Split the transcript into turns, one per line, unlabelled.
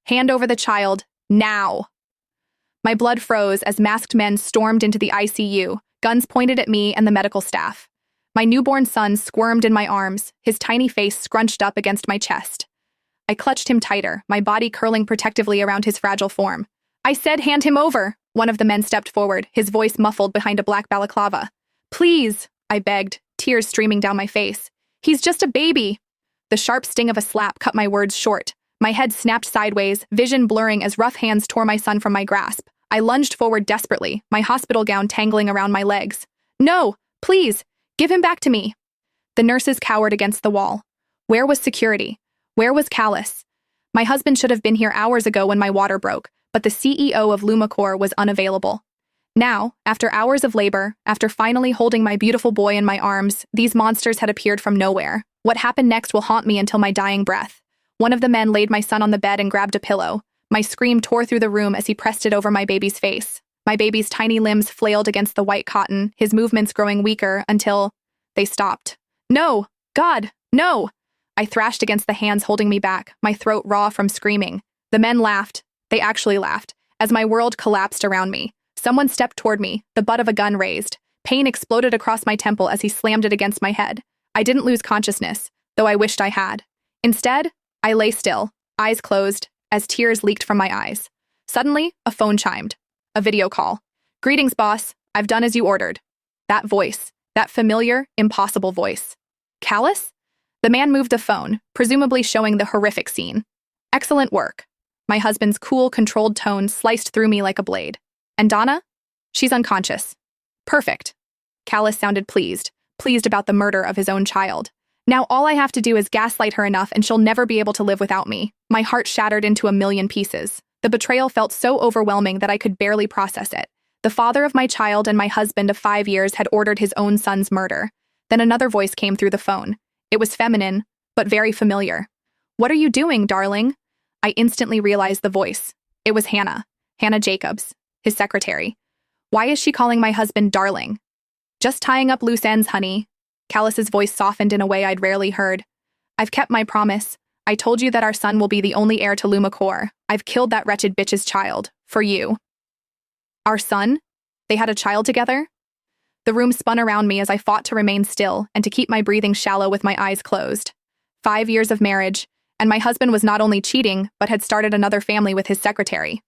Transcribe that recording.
Hand over the child, now. My blood froze as masked men stormed into the ICU, guns pointed at me and the medical staff. My newborn son squirmed in my arms, his tiny face scrunched up against my chest. I clutched him tighter, my body curling protectively around his fragile form. I said, hand him over. One of the men stepped forward, his voice muffled behind a black balaclava. Please, I begged, tears streaming down my face. He's just a baby. The sharp sting of a slap cut my words short. My head snapped sideways, vision blurring as rough hands tore my son from my grasp. I lunged forward desperately, my hospital gown tangling around my legs. No, please, give him back to me. The nurses cowered against the wall. Where was security? Where was Callus? My husband should have been here hours ago when my water broke, but the CEO of Lumicore was unavailable. Now, after hours of labor, after finally holding my beautiful boy in my arms, these monsters had appeared from nowhere. What happened next will haunt me until my dying breath. One of the men laid my son on the bed and grabbed a pillow. My scream tore through the room as he pressed it over my baby's face. My baby's tiny limbs flailed against the white cotton, his movements growing weaker until they stopped. No! God, no! I thrashed against the hands holding me back, my throat raw from screaming. The men laughed. They actually laughed, as my world collapsed around me. Someone stepped toward me, the butt of a gun raised. Pain exploded across my temple as he slammed it against my head. I didn't lose consciousness, though I wished I had. Instead, I lay still, eyes closed, as tears leaked from my eyes. Suddenly, a phone chimed. A video call. Greetings, boss. I've done as you ordered. That voice, that familiar, impossible voice. Callus? The man moved the phone, presumably showing the horrific scene. Excellent work. My husband's cool, controlled tone sliced through me like a blade. And Donna? She's unconscious. Perfect. Callus sounded pleased about the murder of his own child. Now all I have to do is gaslight her enough and she'll never be able to live without me. My heart shattered into a million pieces. The betrayal felt so overwhelming that I could barely process it. The father of my child and my husband of 5 years had ordered his own son's murder. Then another voice came through the phone. It was feminine, but very familiar. What are you doing, darling? I instantly realized the voice. It was Hannah Jacobs, his secretary. Why is she calling my husband darling? Just tying up loose ends, honey. Callus's voice softened in a way I'd rarely heard. I've kept my promise. I told you that our son will be the only heir to Lumicore. I've killed that wretched bitch's child. For you. Our son? They had a child together? The room spun around me as I fought to remain still and to keep my breathing shallow with my eyes closed. 5 years of marriage, and my husband was not only cheating, but had started another family with his secretary.